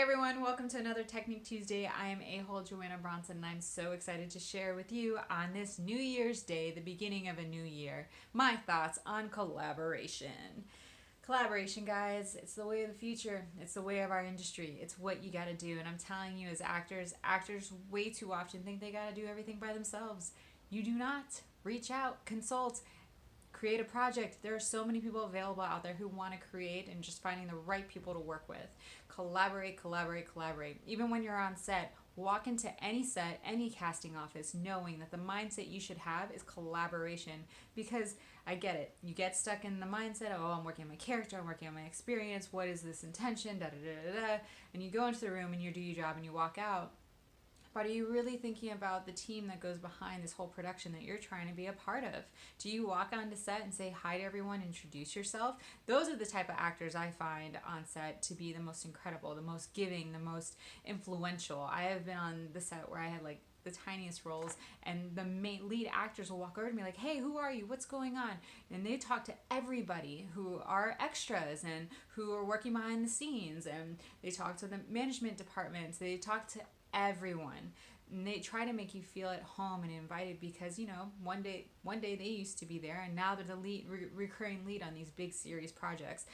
everyone, welcome to another Technique Tuesday. I am a-hole Joanna Bronson and I'm so excited to share with you on this New Year's Day, the beginning of a new year, my thoughts on collaboration. Collaboration, guys, it's the way of the future. It's the way of our industry. It's what you gotta do. And I'm telling you, as actors way too often think they gotta do everything by themselves. You do not. Reach out, consult, create a project. There are so many people available out there who want to create, and just finding the right people to work with. Collaborate, collaborate, collaborate. Even when you're on set, walk into any set, any casting office, knowing that the mindset you should have is collaboration. Because I get it. You get stuck in the mindset of, oh, I'm working on my character, I'm working on my experience, what is this intention, da da da da da. And you go into the room and you do your job and you walk out. But are you really thinking about the team that goes behind this whole production that you're trying to be a part of? Do you walk onto set and say hi to everyone, introduce yourself? Those are the type of actors I find on set to be the most incredible, the most giving, the most influential. I have been on the set where I had like the tiniest roles, and the main lead actors will walk over to me like, hey, who are you? What's going on? And they talk to everybody who are extras and who are working behind the scenes, and they talk to the management departments. They talk to everyone, and they try to make you feel at home and invited, because you know one day they used to be there and now they're the lead recurring lead on these big series projects.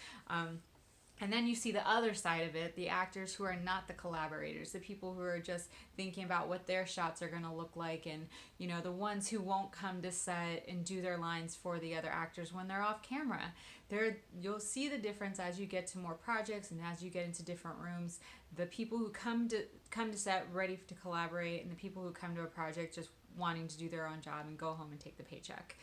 And then you see the other side of it, the actors who are not the collaborators, the people who are just thinking about what their shots are going to look like, and you know, the ones who won't come to set and do their lines for the other actors when they're off camera. You'll see the difference as you get to more projects and as you get into different rooms. The people who come to set ready to collaborate, and the people who come to a project just wanting to do their own job and go home and take the paycheck.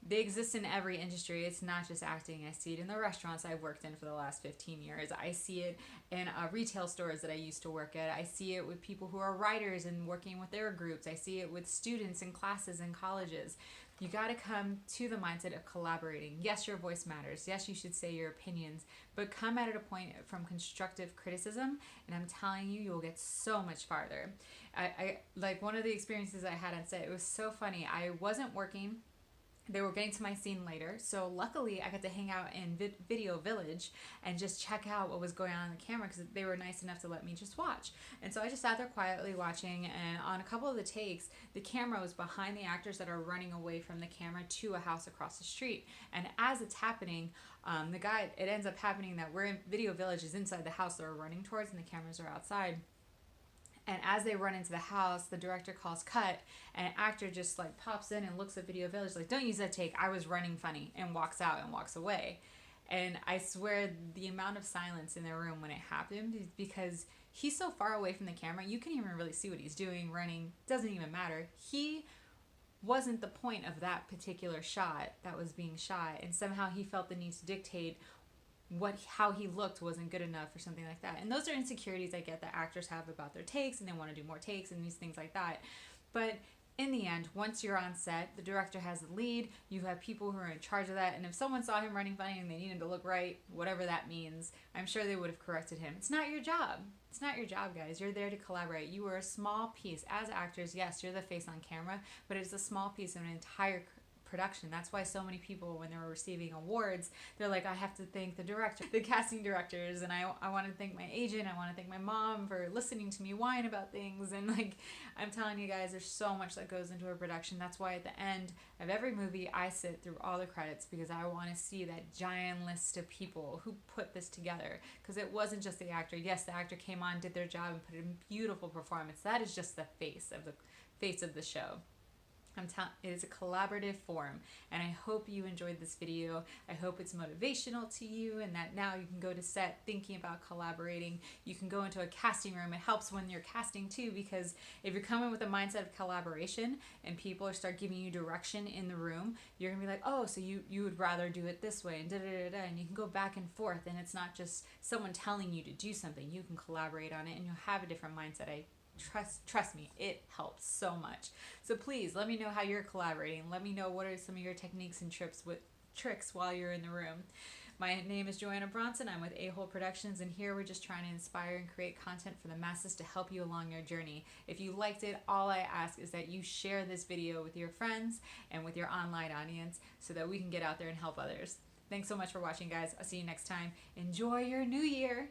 They exist in every industry. It's not just acting. I see it in the restaurants I've worked in for the last 15 years. I see it in retail stores that I used to work at. I see it with people who are writers and working with their groups. I see it with students in classes in colleges. You got to come to the mindset of collaborating. Yes, your voice matters. Yes, you should say your opinions, but come at it a point from constructive criticism, and I'm telling you, you'll get so much farther. I like one of the experiences I had on set. It was so funny. I wasn't working. They were getting to my scene later, so luckily I got to hang out in Video Village and just check out what was going on the camera, because they were nice enough to let me just watch. And so I just sat there quietly watching, and on a couple of the takes, the camera was behind the actors that are running away from the camera to a house across the street. And as it's happening, it ends up happening that Video Village is inside the house they're running towards, and the cameras are outside. And as they run into the house, the director calls cut, and an actor just like pops in and looks at Video Village like, don't use that take, I was running funny, and walks out and walks away. And I swear the amount of silence in the room when it happened is because he's so far away from the camera, you can't even really see what he's doing, running, doesn't even matter. He wasn't the point of that particular shot that was being shot, and somehow he felt the need to dictate how he looked wasn't good enough or something like that. And those are insecurities I get that actors have about their takes, and they want to do more takes and these things like that. But in the end, once you're on set, the director has the lead, you have people who are in charge of that, and if someone saw him running funny and they needed to look right, whatever that means, I'm sure they would have corrected him. It's not your job. It's not your job, guys. You're there to collaborate. You are a small piece. As actors, yes, you're the face on camera, but it's a small piece of an entire production. That's why so many people, when they're receiving awards, they're like, I have to thank the director, the casting directors, and I want to thank my agent, I want to thank my mom for listening to me whine about things. And like, I'm telling you guys, there's so much that goes into a production. That's why at the end of every movie I sit through all the credits, because I want to see that giant list of people who put this together, because it wasn't just the actor. Yes, the actor came on, did their job, and put in a beautiful performance. That is just the face of the show. It is a collaborative form, and I hope you enjoyed this video. I hope it's motivational to you, and that now you can go to set thinking about collaborating. You can go into a casting room. It helps when you're casting too, because if you're coming with a mindset of collaboration and people start giving you direction in the room, you're gonna be like, oh, so you would rather do it this way, and and you can go back and forth, and it's not just someone telling you to do something. You can collaborate on it, and you'll have a different mindset. Trust me, it helps so much. So please let me know how you're collaborating. Let me know what are some of your techniques and tricks while you're in the room. My name is Joanna Bronson. I'm with A-Hole Productions, and here we're just trying to inspire and create content for the masses to help you along your journey. If you liked it, all I ask is that you share this video with your friends and with your online audience so that we can get out there and help others. Thanks so much for watching, guys. I'll see you next time. Enjoy your new year.